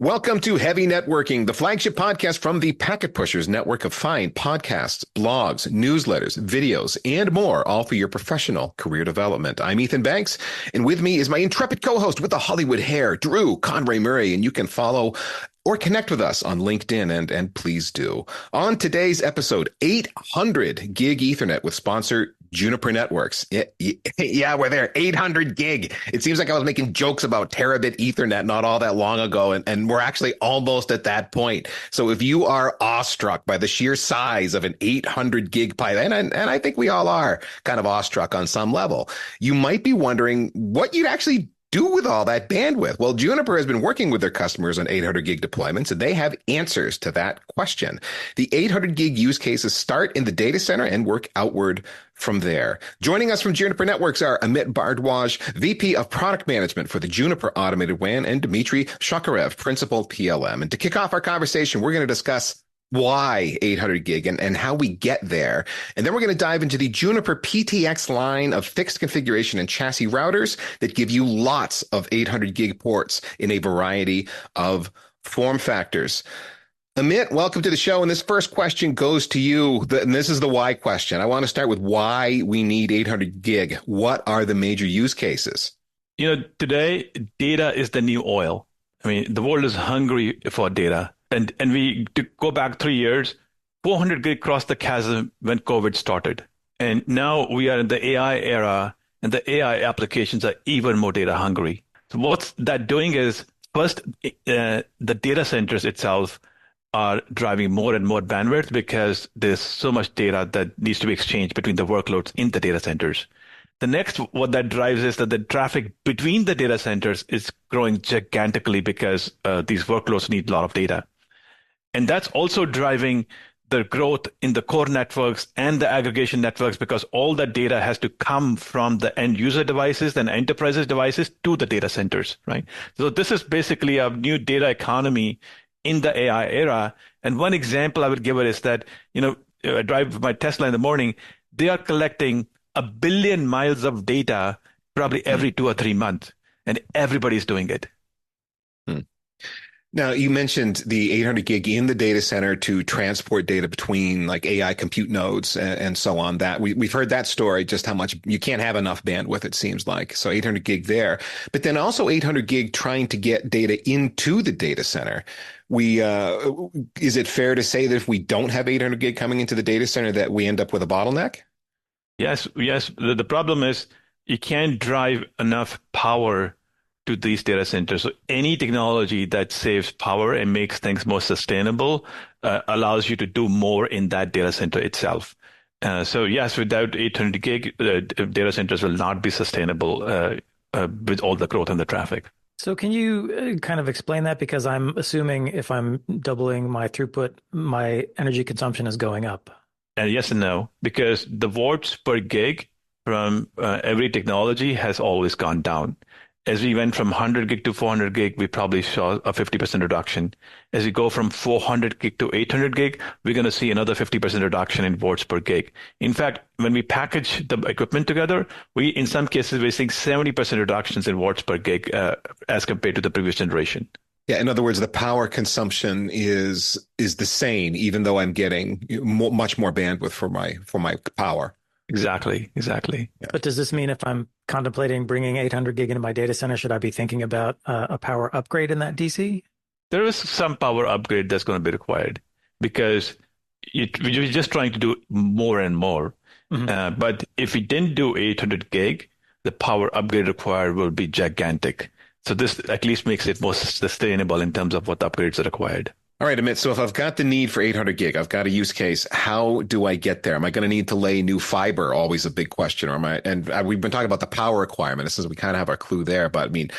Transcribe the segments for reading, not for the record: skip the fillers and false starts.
Welcome to Heavy Networking, the flagship podcast from the Packet Pushers network of fine podcasts, blogs, newsletters, videos, and more, all for your professional career development. I'm Ethan Banks, and with me is my intrepid co-host with the Hollywood hair, Drew Conray Murray, and you can follow or connect with us on LinkedIn, and please do. On today's episode, 800 gig Ethernet with sponsor Juniper Networks. Yeah, we're there. 800 gig. It seems like I was making jokes about terabit Ethernet not all that long ago, and we're actually almost at that point. So if you are awestruck by the sheer size of an 800 gig pipe, and I think we all are kind of awestruck on some level, you might be wondering what you'd actually do with all that bandwidth? Well, Juniper has been working with their customers on 800 gig deployments, and they have answers to that question. The 800 gig use cases start in the data center and work outward from there. Joining us from Juniper Networks are Amit Bhardwaj, VP of Product Management for the Juniper Automated WAN, and Dmitry Shakarev, Principal PLM. And to kick off our conversation, we're going to discuss why 800 gig and how we get there. And then we're going to dive into the Juniper PTX line of fixed configuration and chassis routers that give you lots of 800 gig ports in a variety of form factors. Amit, welcome to the show. And this first question goes to you. And this is the why question. I want to start with why we need 800 gig. What are the major use cases? Today, data is the new oil. I mean, the world is hungry for data. And we to go back 3 years, 400 gig crossed the chasm when COVID started. And now we are in the AI era, and the AI applications are even more data hungry. So what's that doing is, first, the data centers itself are driving more and more bandwidth because there's so much data that needs to be exchanged between the workloads in the data centers. The next, what that drives is that the traffic between the data centers is growing gigantically because these workloads need a lot of data. And that's also driving the growth in the core networks and the aggregation networks because all that data has to come from the end user devices and enterprises devices to the data centers, right? So this is basically a new data economy in the AI era. And one example I would give it is that, I drive my Tesla in the morning. They are collecting 1 billion miles of data probably every 2 or 3 months, and everybody's doing it. Now, you mentioned the 800 gig in the data center to transport data between like AI compute nodes and so on. That we've heard that story, just how much you can't have enough bandwidth, it seems like. So 800 gig there, but then also 800 gig trying to get data into the data center. Is it fair to say that if we don't have 800 gig coming into the data center that we end up with a bottleneck? Yes. The problem is you can't drive enough power to these data centers. So any technology that saves power and makes things more sustainable allows you to do more in that data center itself. So yes, without 800 gig, data centers will not be sustainable with all the growth and the traffic. So can you kind of explain that? Because I'm assuming if I'm doubling my throughput, my energy consumption is going up. Yes and no, because the watts per gig from every technology has always gone down. As we went from 100 gig to 400 gig, we probably saw a 50% reduction. As we go from 400 gig to 800 gig, we're going to see another 50% reduction in watts per gig. In fact, when we package the equipment together, in some cases, we're seeing 70% reductions in watts per gig as compared to the previous generation. Yeah, in other words, the power consumption is the same, even though I'm getting much more bandwidth for my power. Exactly. Yeah. But does this mean if I'm contemplating bringing 800 gig into my data center, should I be thinking about a power upgrade in that DC? There is some power upgrade that's going to be required because we're just trying to do more and more. Mm-hmm. But if we didn't do 800 gig, the power upgrade required will be gigantic. So this at least makes it more sustainable in terms of what upgrades are required. All right, Amit, so if I've got the need for 800 gig, I've got a use case, how do I get there? Am I going to need to lay new fiber? Always a big question. We've been talking about the power requirement. This is, we kind of have our clue there, but I mean,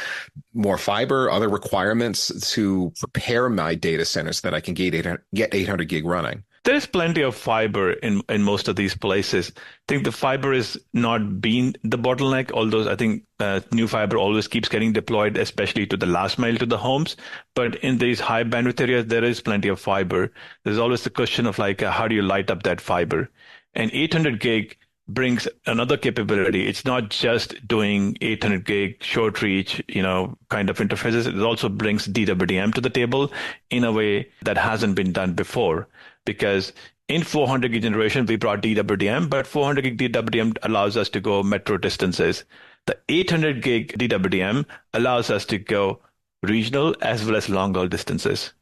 more fiber, other requirements to prepare my data center so that I can get 800 gig running. There is plenty of fiber in most of these places. I think the fiber is not being the bottleneck, although I think new fiber always keeps getting deployed, especially to the last mile to the homes. But in these high bandwidth areas, there is plenty of fiber. There's always the question of how do you light up that fiber? And 800 gig brings another capability. It's not just doing 800 gig short reach, kind of interfaces. It also brings DWDM to the table in a way that hasn't been done before. Because in 400 gig generation, we brought DWDM, but 400 gig DWDM allows us to go metro distances. The 800 gig DWDM allows us to go regional as well as long haul distances.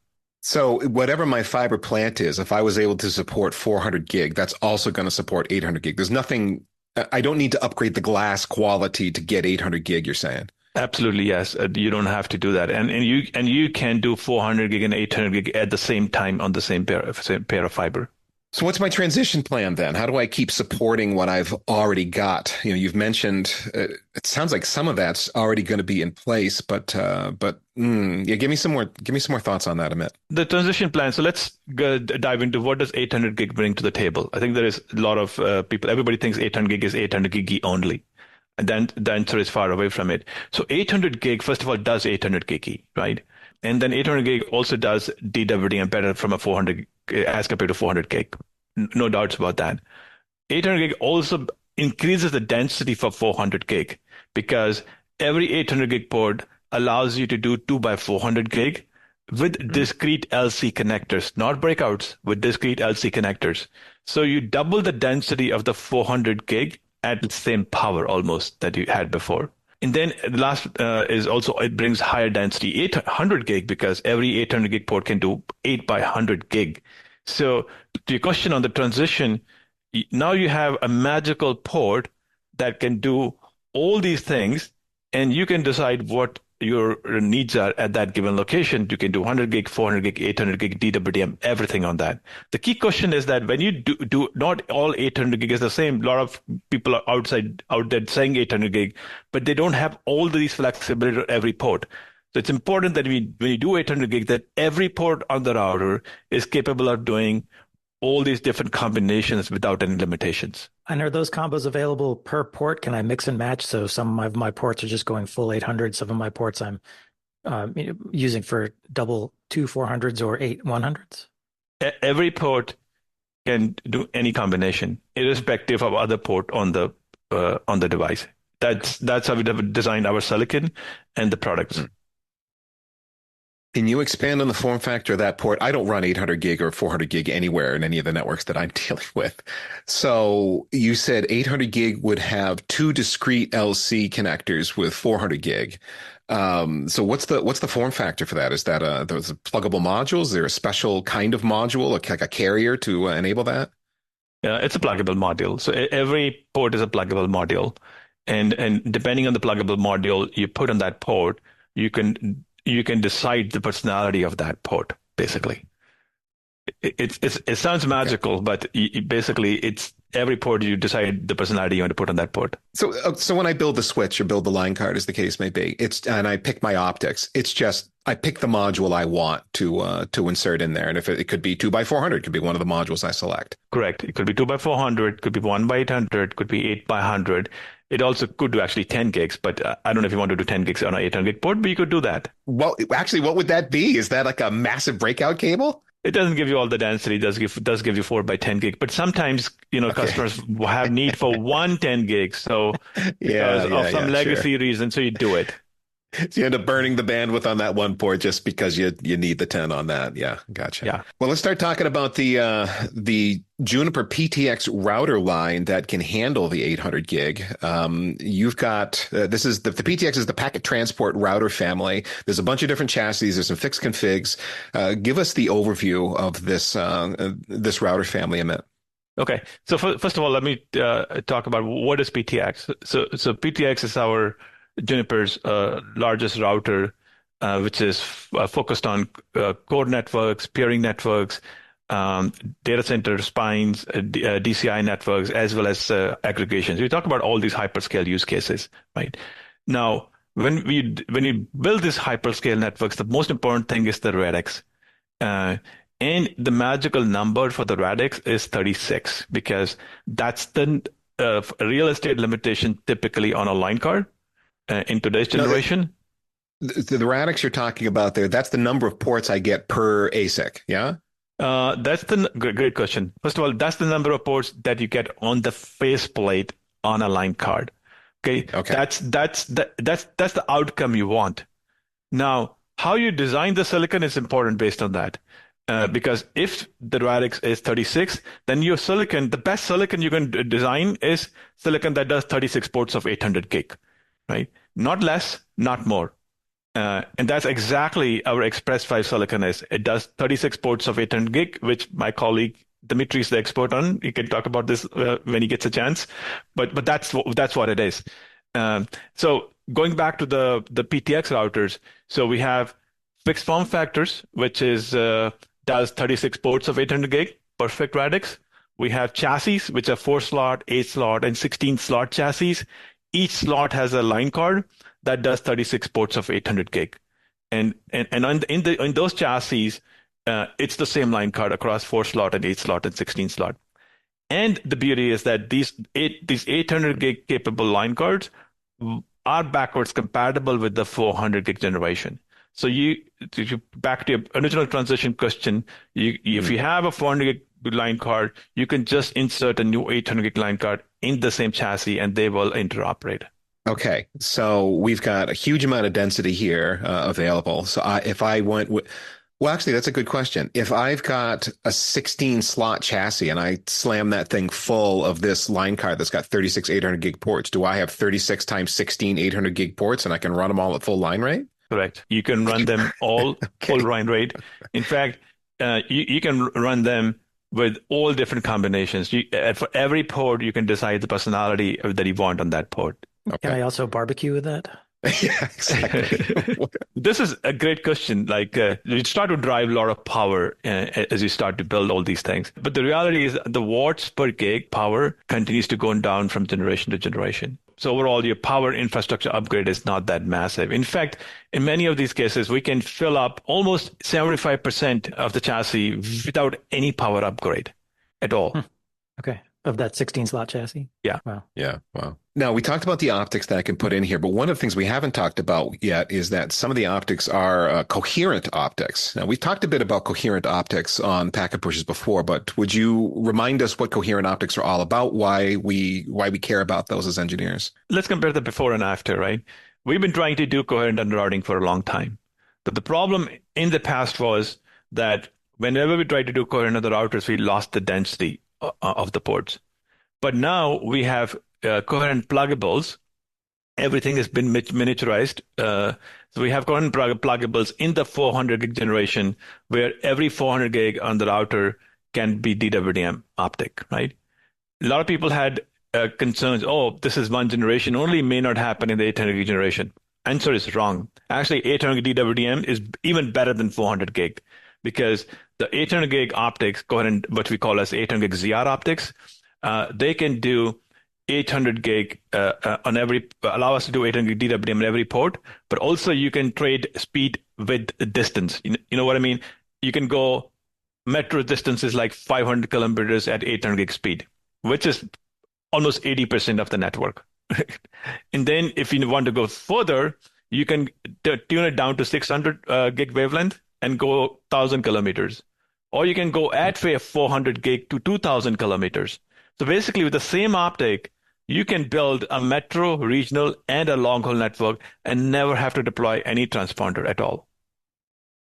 So whatever my fiber plant is, if I was able to support 400 gig, that's also going to support 800 gig. There's nothing, I don't need to upgrade the glass quality to get 800 gig, you're saying? Absolutely, yes. You don't have to do that. And you can do 400 gig and 800 gig at the same time on the same pair of fiber. So what's my transition plan then? How do I keep supporting what I've already got? You've mentioned it sounds like some of that's already going to be in place, but yeah, give me some more thoughts on that, Amit. The transition plan. So let's dive into what does 800 gig bring to the table. I think there is a lot of people. Everybody thinks 800 gig is 800 gig only, and then the answer is far away from it. So 800 gig, first of all, does 800 gig, right? And then 800 gig also does DWDM better from a 400 as compared to 400 gig. No doubts about that. 800 gig also increases the density for 400 gig because every 800 gig port allows you to do 2 by 400 gig with discrete LC connectors, not breakouts, with discrete LC connectors. So you double the density of the 400 gig at the same power almost that you had before. And then the last is also it brings higher density, 800 gig, because every 800 gig port can do 8 by 100 gig. So to your question on the transition, now you have a magical port that can do all these things, and you can decide what your needs are at that given location. You can do 100 gig, 400 gig, 800 gig, DWDM, everything on that. The key question is that when you do not all 800 gig is the same. A lot of people are out there saying 800 gig, but they don't have all these flexibility at every port. So it's important that when you do 800 gig, that every port on the router is capable of doing all these different combinations without any limitations. And are those combos available per port? Can I mix and match? So some of my ports are just going full 800. Some of my ports I'm using for double 2 400s or 8 100s. Every port can do any combination, irrespective of other port on the device. That's how we have designed our silicon and the products. Mm-hmm. Can you expand on the form factor of that port? I don't run 800 gig or 400 gig anywhere in any of the networks that I'm dealing with. So you said 800 gig would have 2 discrete LC connectors with 400 gig. So what's the form factor for that? Is that those pluggable modules? Is there a special kind of module, like a carrier to enable that? Yeah, it's a pluggable module. So every port is a pluggable module. And depending on the pluggable module you put on that port, you can decide the personality of that port, basically. It sounds magical, okay. But basically it's every port you decide the personality you want to put on that port. So when I build the switch or build the line card, as the case may be, and I pick my optics, it's just I pick the module I want to insert in there. And if it could be 2 by 400, it could be one of the modules I select. Correct. It could be 2 by 400, could be 1 by 800, could be 8 by 100. It also could do actually 10 gigs, but I don't know if you want to do 10 gigs on an 800 gig port, but you could do that. Well, actually, what would that be? Is that like a massive breakout cable? It doesn't give you all the density. It does give you 4 by 10 gig, but sometimes, okay. Customers have need for 110 gigs. So because of some legacy reason, so you do it. So you end up burning the bandwidth on that one port just because you need the 10 on that. Yeah, gotcha. Yeah. Well, let's start talking about the Juniper PTX router line that can handle the 800 gig. You've got this is the PTX is the packet transport router family. There's a bunch of different chassis. There's some fixed configs. Give us the overview of this router family, Amit. Okay. So first of all, let me talk about what is PTX. So PTX is our Juniper's largest router, which is focused on core networks, peering networks, data center spines, DCI networks, as well as aggregations. We talk about all these hyperscale use cases, right? Now, when you build these hyperscale networks, the most important thing is the radix. And the magical number for the radix is 36, because that's the real estate limitation typically on a line card. In today's generation? The radix you're talking about there, that's the number of ports I get per ASIC, yeah? That's the great question. First of all, that's the number of ports that you get on the faceplate on a line card. Okay, Okay. that's the outcome you want. Now, how you design the silicon is important based on that. Because if the radix is 36, then your silicon, the best silicon you can design is silicon that does 36 ports of 800 gig, right? Not less, not more. And that's exactly our Express 5 silicon is. It does 36 ports of 800 gig, which my colleague Dimitri is the expert on. He can talk about this when he gets a chance. But that's what it is. So going back to the PTX routers, so we have fixed form factors, which is does 36 ports of 800 gig, perfect radix. We have chassis, which are 4 slot, 8 slot, and 16 slot chassis. Each slot has a line card that does 36 ports of 800 gig. And in those chassis, it's the same line card across 4 slot and 8 slot and 16 slot. And the beauty is that these 800 gig capable line cards are backwards compatible with the 400 gig generation. So back to your original transition question, if you have a 400 gig line card, you can just insert a new 800 gig line card in the same chassis and they will interoperate. Okay, so we've got a huge amount of density here available. So if I went with, well, actually, that's a good question. If I've got a 16 slot chassis and I slam that thing full of this line card that's got 36 800 gig ports, do I have 36 times 16 800 gig ports and I can run them all at full line rate? Correct. You can run them all full line rate. In fact, you can run them with all different combinations. For every port, you can decide the personality that you want on that port. Okay. Can I also barbecue with that? Yeah, exactly. This is a great question. Like you start to drive a lot of power as you start to build all these things. But the reality is the watts per gig power continues to go down from generation to generation. So overall, your power infrastructure upgrade is not that massive. In fact, in many of these cases, we can fill up almost 75% of the chassis without any power upgrade at all. Okay. Of that 16 slot chassis? Yeah. Wow. Yeah. Wow. Now, we talked about the optics that I can put in here, but one of the things we haven't talked about yet is that some of the optics are coherent optics. Now, we've talked a bit about coherent optics on packet pushes before, but would you remind us what coherent optics are all about, why we care about those as engineers? Let's compare the before and after, right? We've been trying to do coherent underrouting for a long time. But the problem in the past was that whenever we tried to do coherent on the routers, we lost the density of the ports. But now we have coherent pluggables. Everything has been miniaturized. So we have coherent pluggables in the 400 gig generation where every 400 gig on the router can be DWDM optic, right? A lot of people had concerns, oh, this is one generation only, may not happen in the 800 gig generation. Answer is wrong. Actually, 800 gig DWDM is even better than 400 gig because the 800 gig optics, coherent, what we call as 800 gig ZR optics, they can do 800 gig on every, allow us to do 800 gig DWDM on every port, but also you can trade speed with distance. You know what I mean? You can go metro distances like 500 kilometers at 800 gig speed, which is almost 80% of the network. And then if you want to go further, you can tune it down to 600 gig wavelength and go 1,000 kilometers. Or you can go at 400 gig to 2,000 kilometers. So basically, with the same optic, you can build a metro, regional, and a long-haul network and never have to deploy any transponder at all.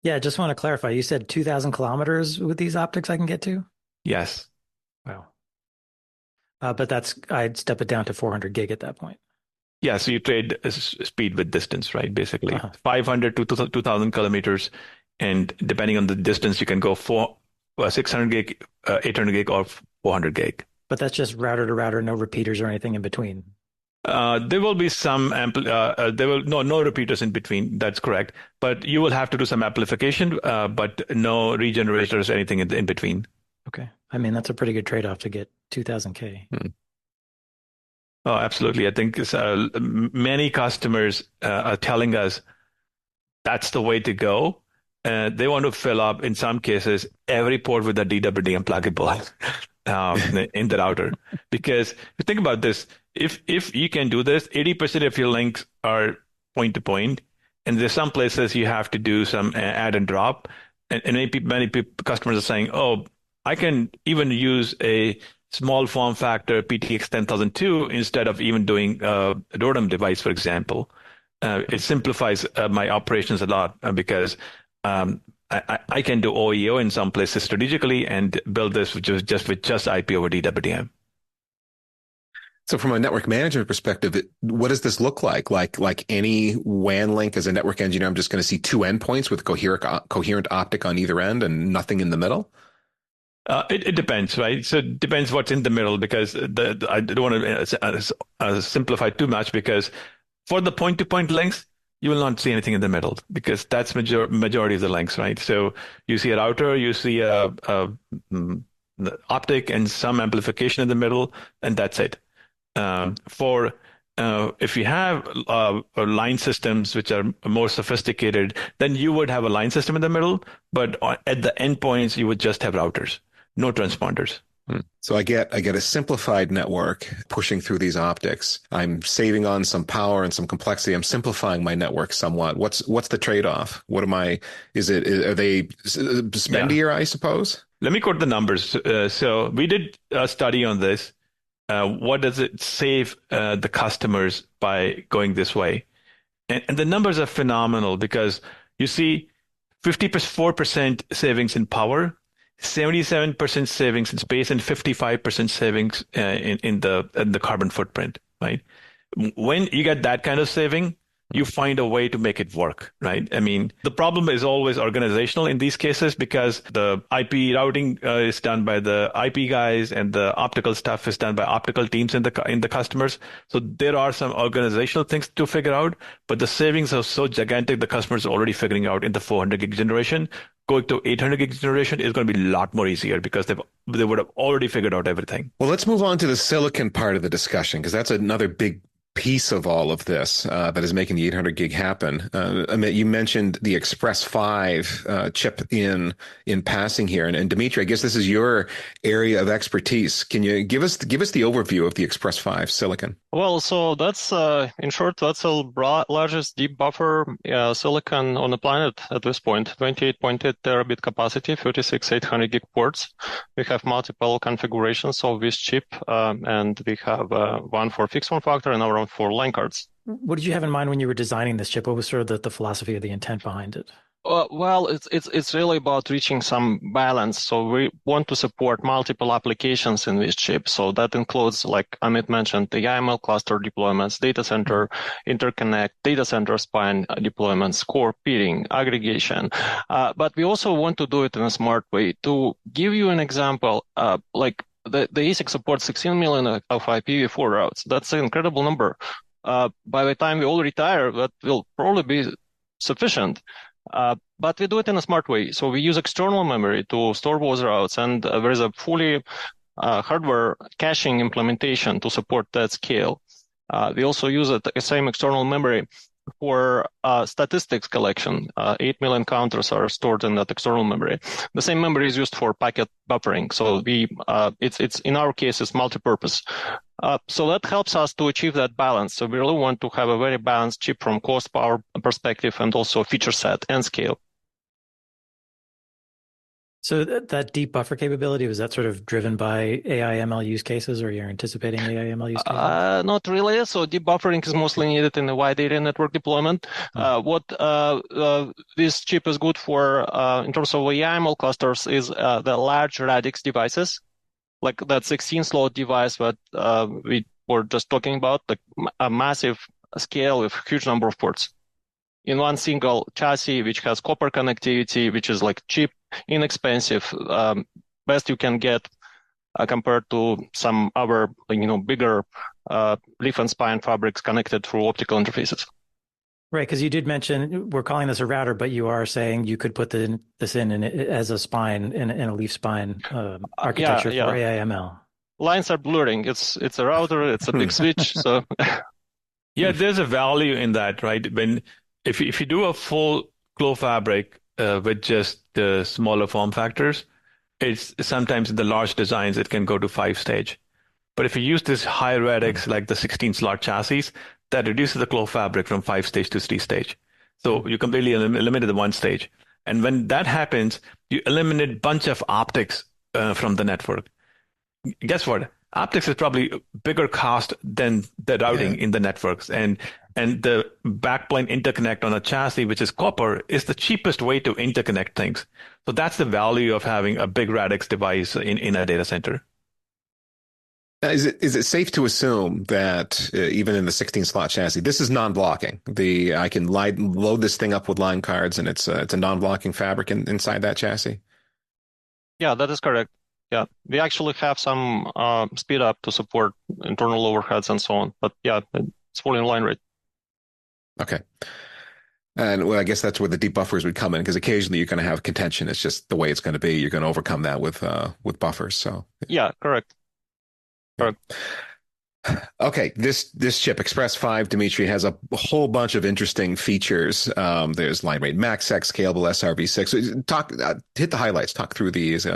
Yeah, I just want to clarify. You said 2,000 kilometers with these optics I can get to? Yes. Wow. But I'd step it down to 400 gig at that point. Yeah, so you trade speed with distance, right? Basically, 500 to 2,000 kilometers. And depending on the distance, you can go 600 gig, 800 gig, or 400 gig. But that's just router to router, no repeaters or anything in between. There will be some no repeaters in between. That's correct. But you will have to do some amplification, but no regenerators or anything in between. Okay. I mean, that's a pretty good trade-off to get 2,000K. Oh, absolutely. I think many customers are telling us that's the way to go. They want to fill up, in some cases, every port with a DWDM pluggable in the router. Because if you think about this, if you can do this, 80% of your links are point to point, and there's some places you have to do some add and drop. and many customers are saying, oh, I can even use a small form factor PTX 10002 instead of even doing a ROADM device, for example. It simplifies my operations a lot because I can do OEO in some places strategically and build this with just IP over DWDM. So from a network management perspective, what does this look like? Like any WAN link as a network engineer, I'm just going to see two endpoints with coherent optic on either end and nothing in the middle? It depends, right? So it depends what's in the middle because I don't want to simplify too much because for the point-to-point links, you will not see anything in the middle because that's majority of the links, right? So you see a router, you see the optic and some amplification in the middle, and that's it. If you have line systems which are more sophisticated, then you would have a line system in the middle, but at the endpoints, you would just have routers, no transponders. So I get a simplified network pushing through these optics. I'm saving on some power and some complexity. I'm simplifying my network somewhat. What's the trade-off? Are they spendier, I suppose? Let me quote the numbers. So we did a study on this. What does it save the customers by going this way? And the numbers are phenomenal because you see 54% savings in power, 77% savings in space, and 55% savings in the carbon footprint, right? When you get that kind of saving, you find a way to make it work, right? I mean, the problem is always organizational in these cases because the IP routing is done by the IP guys and the optical stuff is done by optical teams in the customers. So there are some organizational things to figure out, but the savings are so gigantic, the customers are already figuring out in the 400 gig generation. Going to 800 gig generation is going to be a lot more easier because they would have already figured out everything. Well, let's move on to the silicon part of the discussion because that's another big piece of all of this that is making the 800 gig happen. Amit, you mentioned the Express 5 chip in passing here, and Dimitri, I guess this is your area of expertise. Can you give us the overview of the Express 5 silicon? Well, so that's in short, that's the largest deep buffer silicon on the planet at this point. 28.8 terabit capacity, 36 800 gig ports. We have multiple configurations of this chip, and we have one for fixed form factor and around 4 line cards. What did you have in mind when you were designing this chip? What was sort of the philosophy or the intent behind it? Well, it's really about reaching some balance. So we want to support multiple applications in this chip. So that includes, like Amit mentioned, the IML cluster deployments, data center interconnect, data center spine deployments, core peering, aggregation. But we also want to do it in a smart way. To give you an example, like the ASIC supports 16 million of IPv4 routes. That's an incredible number. By the time we all retire, that will probably be sufficient. But we do it in a smart way. So we use external memory to store those routes, and there is a fully hardware caching implementation to support that scale. We also use the same external memory for statistics collection. 8 million counters are stored in that external memory. The same memory is used for packet buffering. So it's in our case, it's multi-purpose. So that helps us to achieve that balance. So we really want to have a very balanced chip from cost power perspective and also feature set and scale. So that deep buffer capability, was that sort of driven by AI ML use cases, or you're anticipating AI ML use cases? Not really. So deep buffering is mostly needed in the wide area network deployment. What this chip is good for in terms of AI ML clusters is the large radix devices, like that 16-slot device that we were just talking about, like a massive scale with a huge number of ports in one single chassis, which has copper connectivity, which is like cheap, inexpensive, best you can get compared to some other, bigger leaf and spine fabrics connected through optical interfaces. Right, because you did mention we're calling this a router, but you are saying you could put this in as a spine in a leaf spine architecture for AI/ML. Lines are blurring. It's a router. It's a big switch. So yeah, there's a value in that, right? If you do a full flow fabric with just the smaller form factors, it's sometimes in the large designs it can go to 5-stage. But if you use this high radix like the 16-slot chassis, that reduces the flow fabric from 5-stage to 3-stage. So you completely eliminated the 1 stage. And when that happens, you eliminate a bunch of optics from the network. Guess what? Optics is probably a bigger cost than the routing in the networks. And the backplane interconnect on a chassis, which is copper, is the cheapest way to interconnect things. So that's the value of having a big radix device in a data center. Now, is it safe to assume that even in the 16 slot chassis, this is non-blocking? I can load this thing up with line cards, and it's a non-blocking fabric inside that chassis. Yeah, that is correct. Yeah, we actually have some speed up to support internal overheads and so on. But yeah, it's fully in line rate. Okay. And well, I guess that's where the deep buffers would come in, because occasionally you're going to have contention. It's just the way it's going to be. You're going to overcome that with buffers. So yeah, correct. Correct. Okay, this chip, Express 5, Dmitry, has a whole bunch of interesting features. There's line rate MaxX, scalable SRv6. Hit the highlights. Talk through these.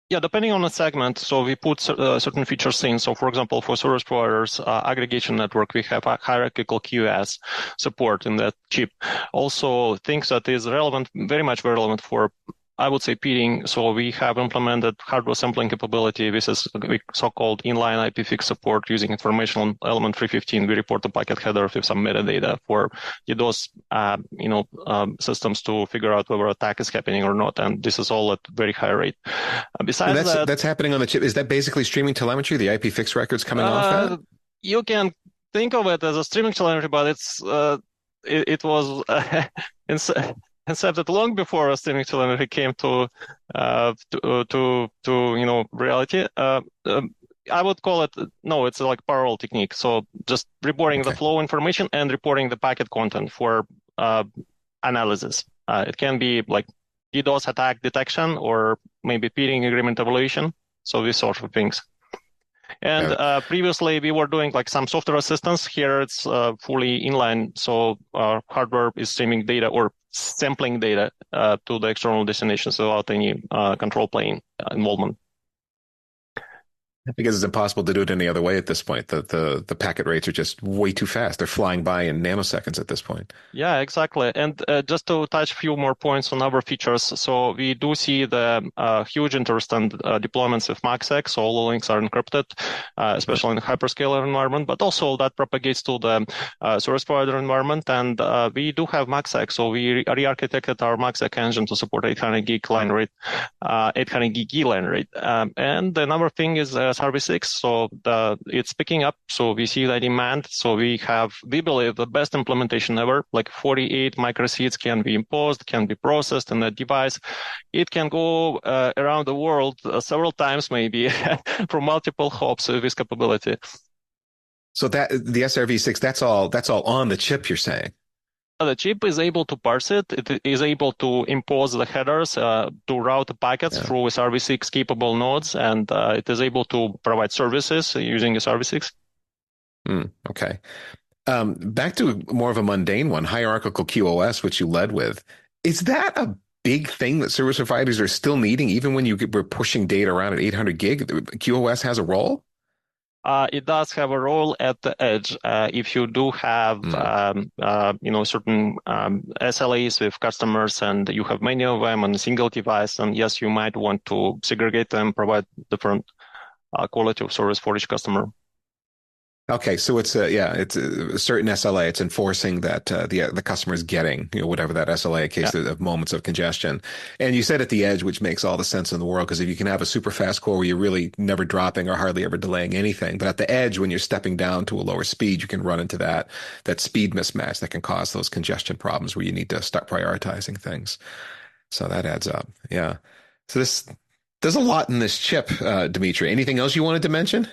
Depending on the segment, so we put certain features in. So, for example, for service providers, aggregation network, we have a hierarchical QoS support in that chip. Also, things that is relevant, very much relevant for, I would say, peering. So we have implemented hardware sampling capability. This is so-called inline IPFix support using information on element 315. We report the packet header with some metadata for DDoS, systems to figure out whether attack is happening or not. And this is all at very high rate. Besides that's happening on the chip. Is that basically streaming telemetry? The IPFix records coming off that? You can think of it as a streaming telemetry, but it was incepted long before streaming telemetry came to reality. I would call it, no, it's like parallel technique. So just reporting the flow information and reporting the packet content for analysis. It can be like DDoS attack detection or maybe peering agreement evaluation. So these sort of things. And previously we were doing like some software assistance. Here it's fully inline. So hardware is streaming data or sampling data to the external destinations without any control plane involvement. Because it's impossible to do it any other way at this point. The packet rates are just way too fast. They're flying by in nanoseconds at this point. Yeah, exactly. And just to touch a few more points on our features. So we do see the huge interest in deployments with MaxX. So all the links are encrypted, especially in the hyperscaler environment, but also that propagates to the service provider environment. And we do have MaxX. So we re-architected our MaxX engine to support 800 gig line rate, 800 gig E line rate. And another thing is SRv6. So it's picking up. So we see the demand. So we believe the best implementation ever, like 48 microseeds can be imposed, can be processed in the device. It can go around the world several times, maybe from multiple hops with this capability. So that the SRv6, that's all on the chip, you're saying? The chip is able to parse it. It is able to impose the headers to route the packets through SRv6 capable nodes, and it is able to provide services using SRv6. Okay. Back to more of a mundane one, hierarchical QoS, which you led with. Is that a big thing that service providers are still needing, even when we're pushing data around at 800 gig? QoS has a role? It does have a role at the edge. If you do have, certain SLAs with customers and you have many of them on a single device, then yes, you might want to segregate them, provide different quality of service for each customer. Okay, so it's a certain SLA. It's enforcing that the customer is getting whatever that SLA in case of moments of congestion. And you said at the edge, which makes all the sense in the world, because if you can have a super fast core where you're really never dropping or hardly ever delaying anything, but at the edge when you're stepping down to a lower speed, you can run into that speed mismatch that can cause those congestion problems where you need to start prioritizing things. So that adds up. Yeah. So there's a lot in this chip, Dmitry. Anything else you wanted to mention?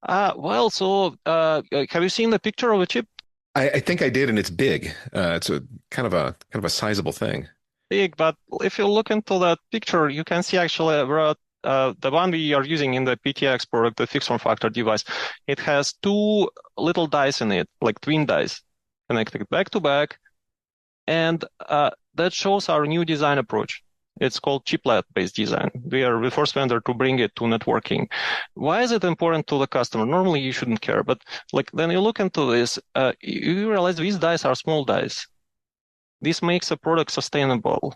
Have you seen the picture of a chip? I think I did, and it's big. It's a kind of a sizable thing. Big, but if you look into that picture, you can see actually the one we are using in the PTX product, the fixed form factor device. It has two little dies in it, like twin dies, connected back to back, and that shows our new design approach. It's called chiplet-based design. We are the first vendor to bring it to networking. Why is it important to the customer? Normally, you shouldn't care, but like then you look into this, you realize these dies are small dies. this makes a product sustainable.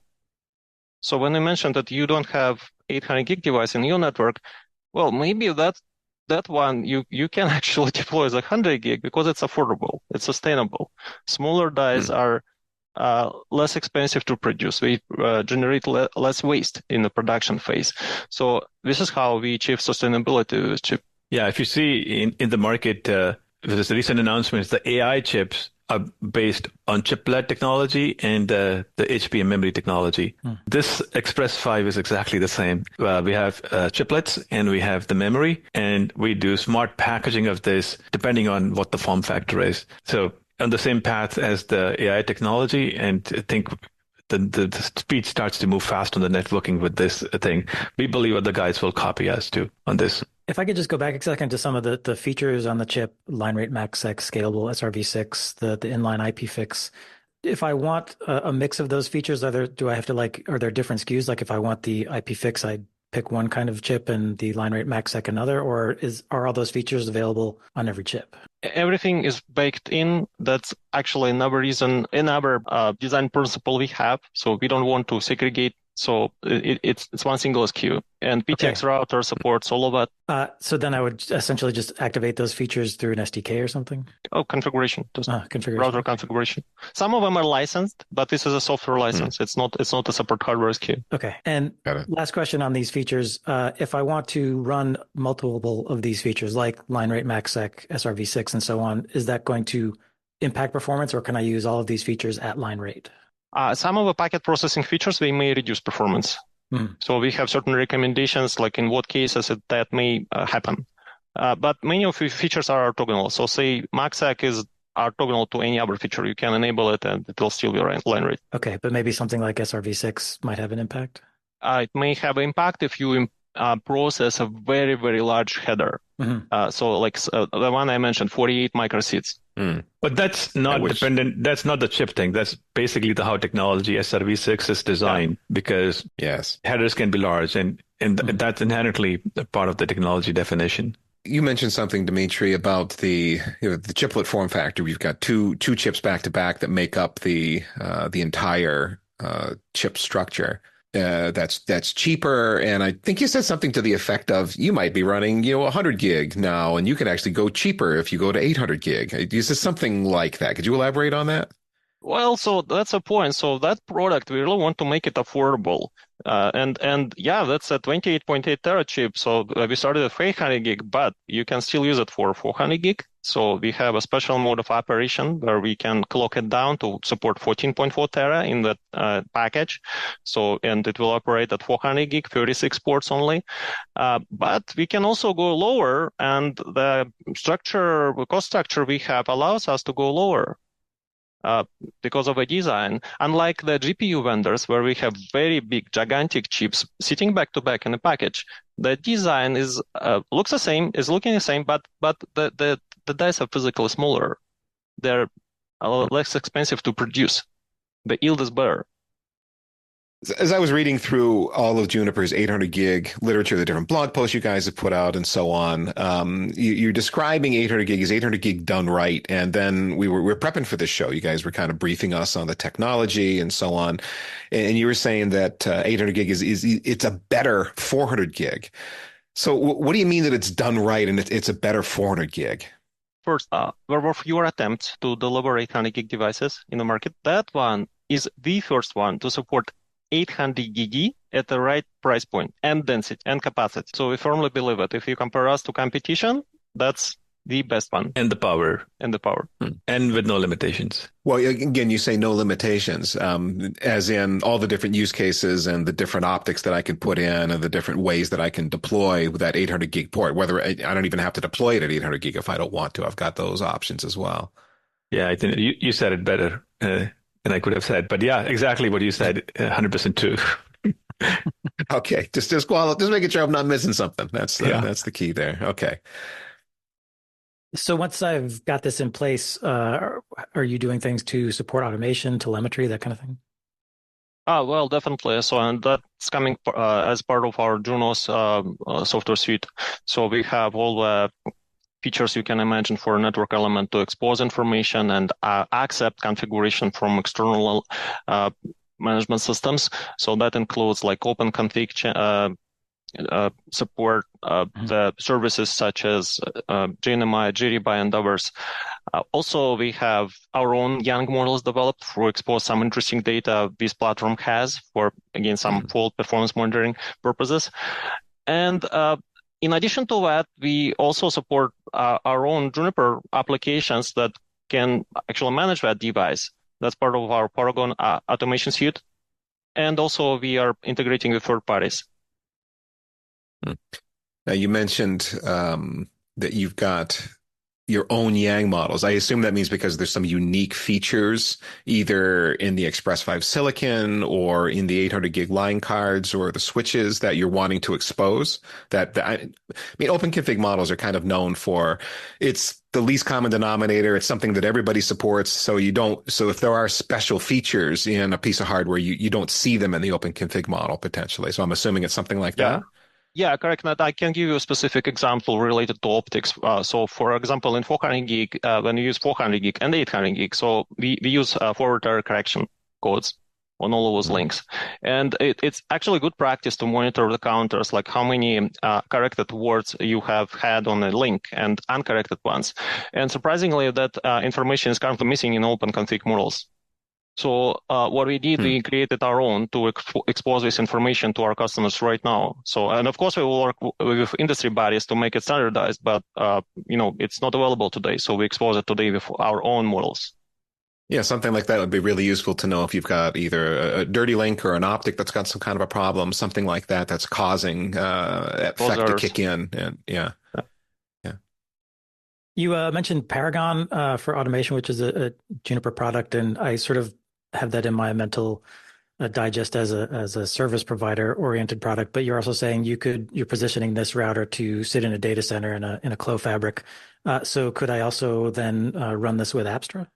So when you mentioned that you don't have 800 gig device in your network, well, maybe that one you can actually deploy as 100 gig because it's affordable, it's sustainable. Smaller dies are less expensive to produce. We generate less waste in the production phase. So this is how we achieve sustainability with this chip. Yeah, if you see in the market, there's recent announcements, the AI chips are based on chiplet technology and the HBM memory technology. This Express 5 is exactly the same. We have chiplets and we have the memory, and we do smart packaging of this depending on what the form factor is. So on the same path as the AI technology, and I think the speed starts to move fast on the networking with this thing. We believe other guys will copy us too on this. If I could just go back a second to some of the features on the chip, line rate MACsec, scalable SRv6, the inline IP fix. If I want a mix of those features, are there different SKUs? Like if I want the IP fix, I pick one kind of chip and the line rate MACsec another, or are all those features available on every chip? Everything is baked in. That's actually another reason, another design principle we have. So we don't want to segregate. So it's one single SKU, and PTX router supports all of that. So then I would essentially just activate those features through an SDK or something? Oh, configuration. Just configuration. Router configuration. Some of them are licensed, but this is a software license. It's not a separate hardware SKU. Okay. And last question on these features. If I want to run multiple of these features, like line rate MACsec, SRv6, and so on, is that going to impact performance, or can I use all of these features at line rate? Some of the packet processing features, they may reduce performance. So we have certain recommendations, like in what cases that may happen. But many of the features are orthogonal. So say MACsec is orthogonal to any other feature. You can enable it and it will still be line rate. Okay, but maybe something like SRv6 might have an impact? It may have impact if you process a very, very large header. So like the one I mentioned, 48 microseeds. But that's not dependent. That's not the chip thing. That's basically how technology SRv6 is designed, because headers can be large, and that's inherently part of the technology definition. You mentioned something, Dmitry, about the chiplet form factor. We've got two chips back to back that make up the entire chip structure. That's cheaper, and I think you said something to the effect of you might be running 100 gig now, and you can actually go cheaper if you go to 800 gig. You said something like that. Could you elaborate on that? Well, so that's a point. So that product, we really want to make it affordable. And yeah, that's a 28.8 tera chip. So we started at 300 gig, but you can still use it for 400 gig. So we have a special mode of operation where we can clock it down to support 14.4 tera in that package. So, and it will operate at 400 gig, 36 ports only. But we can also go lower, and the cost structure we have allows us to go lower. Because of a design, unlike the GPU vendors where we have very big, gigantic chips sitting back to back in a package, the design is looking the same, but the dice are physically smaller. They're less expensive to produce. The yield is better. As I was reading through all of Juniper's 800 gig literature, the different blog posts you guys have put out and so on, you're describing 800 gig as 800 gig done right. And then we were prepping for this show. You guys were kind of briefing us on the technology and so on. And you were saying that 800 gig it's a better 400 gig. So what do you mean that it's done right and it's a better 400 gig? First, there were fewer attempts to deliver 800 gig devices in the market. That one is the first one to support 800 gig at the right price point and density and capacity. So we firmly believe that if you compare us to competition, that's the best one. And the power. And with no limitations. Well, again, you say no limitations, as in all the different use cases and the different optics that I can put in and the different ways that I can deploy with that 800 gig port, whether I don't even have to deploy it at 800 gig if I don't want to. I've got those options as well. Yeah, I think you said it better than I could have said. But yeah, exactly what you said, 100% true. Okay, just making sure I'm not missing something. That's the key there. Okay. So once I've got this in place, are you doing things to support automation, telemetry, that kind of thing? Well, definitely. So, and that's coming as part of our Junos software suite. So we have all the features you can imagine for a network element to expose information and accept configuration from external management systems. So that includes like open config support the services such as GNMI, JReBI, and others. Also, we have our own Yang models developed to expose some interesting data this platform has for, again, some fault performance monitoring purposes. And in addition to that, we also support our own Juniper applications that can actually manage that device. That's part of our Paragon automation suite. And also, we are integrating with third parties. Now, you mentioned that you've got your own Yang models. I assume that means because there's some unique features either in the Express 5 silicon or in the 800 gig line cards or the switches that you're wanting to expose. I mean, open config models are kind of known for it's the least common denominator. It's something that everybody supports. So if there are special features in a piece of hardware, you don't see them in the open config model potentially. So I'm assuming it's something like that. Yeah, correct, Matt. I can give you a specific example related to optics. So, for example, in 400 gig, when you use 400 gig and 800 gig, so we use forward error correction codes on all of those links. And it's actually good practice to monitor the counters, like how many corrected words you have had on a link and uncorrected ones. And surprisingly, that information is currently missing in open config models. So what we did, we created our own to expose this information to our customers right now. So, and of course, we will work with industry bodies to make it standardized, but it's not available today. So we expose it today with our own models. Yeah, something like that would be really useful to know if you've got either a dirty link or an optic that's got some kind of a problem, something like that that's causing effect to kick in. And yeah. You mentioned Paragon for automation, which is a Juniper product, and I sort of have that in my mental digest as a service provider oriented product. But you're also saying you're positioning this router to sit in a data center in a Clo fabric. So could I also then run this with Apstra?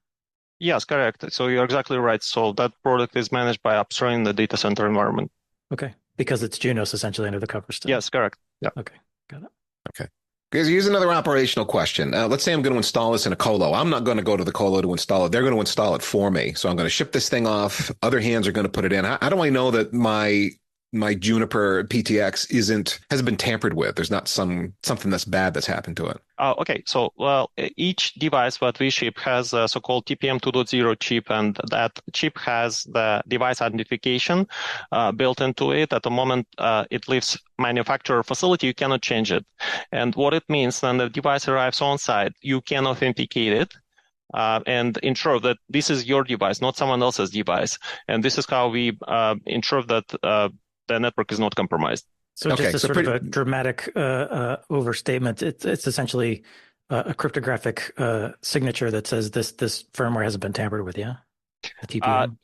Yes, correct. So you're exactly right. So that product is managed by Apstra in the data center environment. Okay, because it's Junos essentially under the covers still. Yes, correct. Yeah. Okay, got it. Okay. Because here's another operational question. Let's say I'm going to install this in a colo. I'm not going to go to the colo to install it. They're going to install it for me. So I'm going to ship this thing off. Other hands are going to put it in. How do I know that my Juniper PTX hasn't been tampered with? There's not something that's bad that's happened to it. Okay. So, each device that we ship has a so-called TPM 2.0 chip, and that chip has the device identification built into it. At the moment it leaves manufacturer facility, you cannot change it. And what it means, when the device arrives on site, you can authenticate it and ensure that this is your device, not someone else's device. And this is how we ensure that the network is not compromised. So just sort of a dramatic overstatement. It's essentially a cryptographic signature that says this firmware hasn't been tampered with, yeah? The TPM?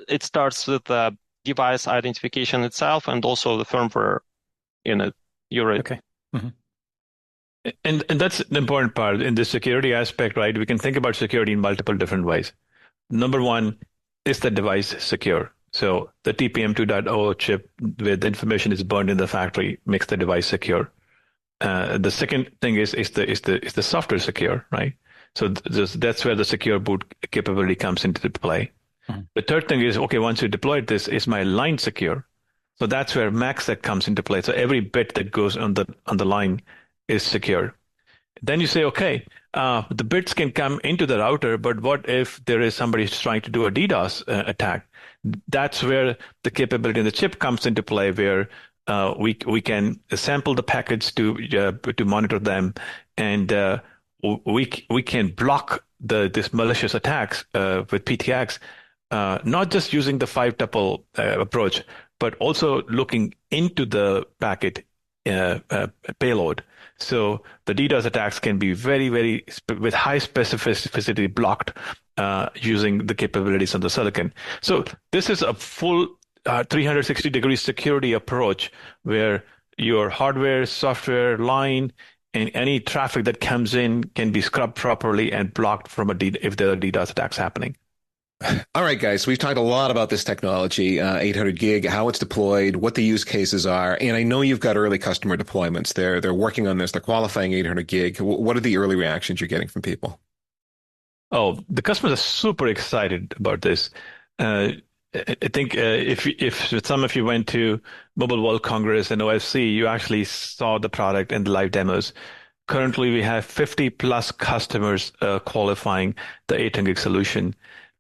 It starts with the device identification itself and also the firmware in it. You're right. Okay. Mm-hmm. And that's the important part in the security aspect, right? We can think about security in multiple different ways. Number one, is the device secure? So the TPM 2.0 chip where the information is burned in the factory makes the device secure. The second thing is the software secure, right? So that's where the secure boot capability comes into play. Mm-hmm. The third thing is, okay, once you deployed this, is my line secure? So that's where MACsec comes into play. So every bit that goes on the line is secure. Then you say, okay, the bits can come into the router, but what if there is somebody trying to do a DDoS attack? That's where the capability in the chip comes into play, where we can sample the packets to monitor them, and we can block this malicious attacks with PTX, not just using the 5-tuple approach, but also looking into the packet payload. So the DDoS attacks can be very, very with high specificity blocked using the capabilities of the silicon. So this is a full 360-degree security approach where your hardware, software, line, and any traffic that comes in can be scrubbed properly and blocked from if there are DDoS attacks happening. All right, guys. So we've talked a lot about this technology, 800 gig, how it's deployed, what the use cases are, and I know you've got early customer deployments. They're working on this. They're qualifying 800 gig. What are the early reactions you're getting from people? Oh, the customers are super excited about this. Uh, I think if some of you went to Mobile World Congress and OFC, you actually saw the product and the live demos. Currently, we have 50 plus customers qualifying the 800 gig solution.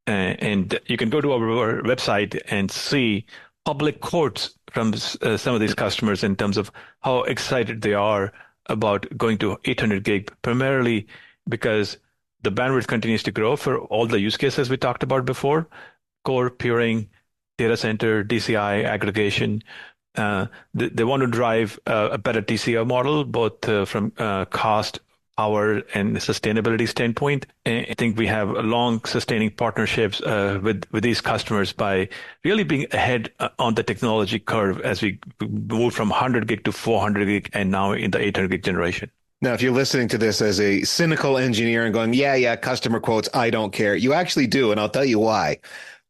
And you can go to our website and see public quotes from some of these customers in terms of how excited they are about going to 800 gig, primarily because the bandwidth continues to grow for all the use cases we talked about before, core peering, data center, DCI aggregation. They want to drive a better TCO model, both from cost, power, and sustainability standpoint. And I think we have long sustaining partnerships with these customers by really being ahead on the technology curve as we move from 100 gig to 400 gig and now in the 800 gig generation. Now, if you're listening to this as a cynical engineer and going, yeah, customer quotes, I don't care. You actually do, and I'll tell you why.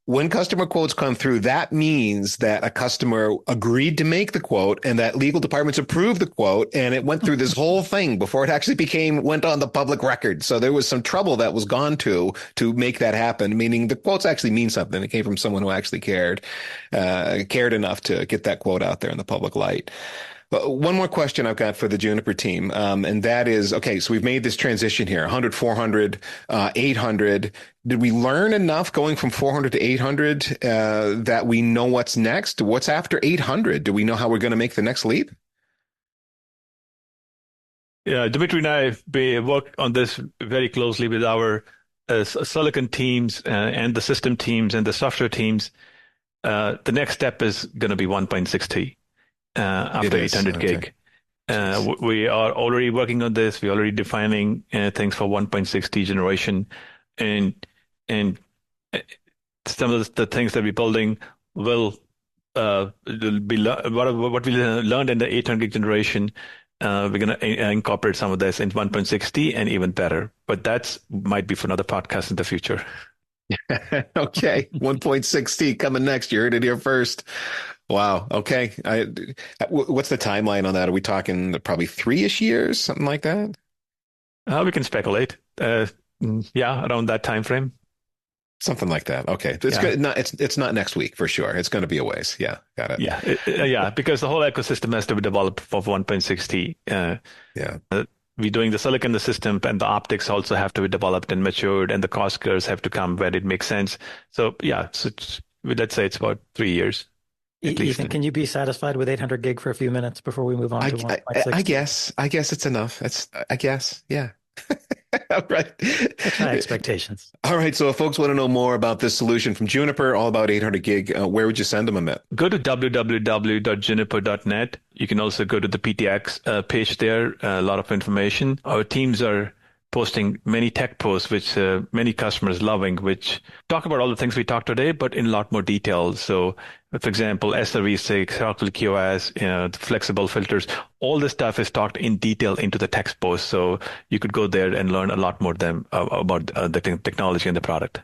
When customer quotes come through, that means that a customer agreed to make the quote and that legal departments approved the quote, and it went through this whole thing before it actually went on the public record. So there was some trouble that was gone to make that happen, meaning the quotes actually mean something. It came from someone who actually cared enough to get that quote out there in the public light. But one more question I've got for the Juniper team, and that is, okay, so we've made this transition here, 100, 400, 800. Did we learn enough going from 400 to 800 that we know what's next? What's after 800? Do we know how we're going to make the next leap? Yeah, Dimitri and I work on this very closely with our silicon teams and the system teams and the software teams. The next step is going to be 1.6T. After 800 gig. Okay. We are already working on this. We're already defining things for 1.6T generation. And some of the things that we're building will be what we learned in the 800 gig generation. We're going to incorporate some of this in 1.6T and even better. But that might be for another podcast in the future. Okay. 1.6T coming next. You heard it here first. Wow. Okay. What's the timeline on that? Are we talking probably 3-ish years, something like that? We can speculate. Yeah, around that time frame. Something like that. Okay. It's good. It's not next week for sure. It's going to be a ways. Yeah. Got it. Yeah. Because the whole ecosystem has to be developed for 1.6T. We're doing the silicon, the system, and the optics also have to be developed and matured, and the cost curves have to come where it makes sense. So let's say it's about 3 years. Ethan, can you be satisfied with 800 gig for a few minutes before we move on to 1.6? I guess it's enough. Yeah. All right. That's my expectations. All right. So if folks want to know more about this solution from Juniper, all about 800 gig, where would you send them, Amit? Go to www.juniper.net. You can also go to the PTX page there. A lot of information. Our teams are posting many tech posts, which many customers loving, which talk about all the things we talked today, but in a lot more detail. So, for example, SRv6, Hierarchical QoS, the flexible filters, all this stuff is talked in detail into the text post. So you could go there and learn a lot more about the technology and the product.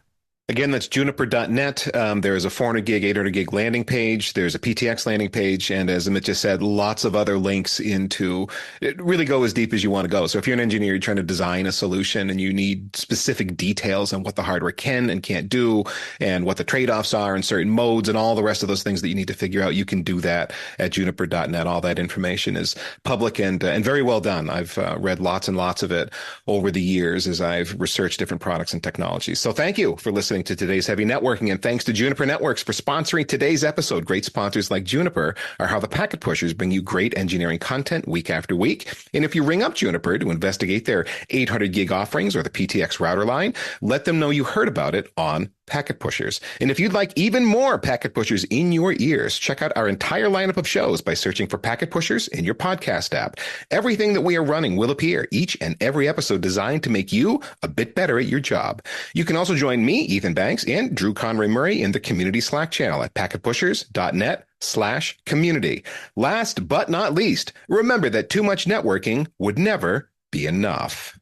Again, that's juniper.net. There is a 400 gig, 800 gig landing page. There's a PTX landing page. And as Amit just said, lots of other links into it. Really go as deep as you want to go. So if you're an engineer, you're trying to design a solution and you need specific details on what the hardware can and can't do and what the trade-offs are in certain modes and all the rest of those things that you need to figure out, you can do that at juniper.net. All that information is public and very well done. I've read lots and lots of it over the years as I've researched different products and technologies. So thank you for listening to today's Heavy Networking, and thanks to Juniper Networks for sponsoring today's episode. Great sponsors like Juniper are how the Packet Pushers bring you great engineering content week after week. And if you ring up Juniper to investigate their 800 gig offerings or the PTX router line, let them know you heard about it on Packet Pushers. And if you'd like even more Packet Pushers in your ears, check out our entire lineup of shows by searching for Packet Pushers in your podcast app. Everything that we are running will appear, each and every episode designed to make you a bit better at your job. You can also join me, Ethan Banks, and Drew Conray Murray in the community Slack channel at packetpushers.net/community. Last but not least, remember that too much networking would never be enough.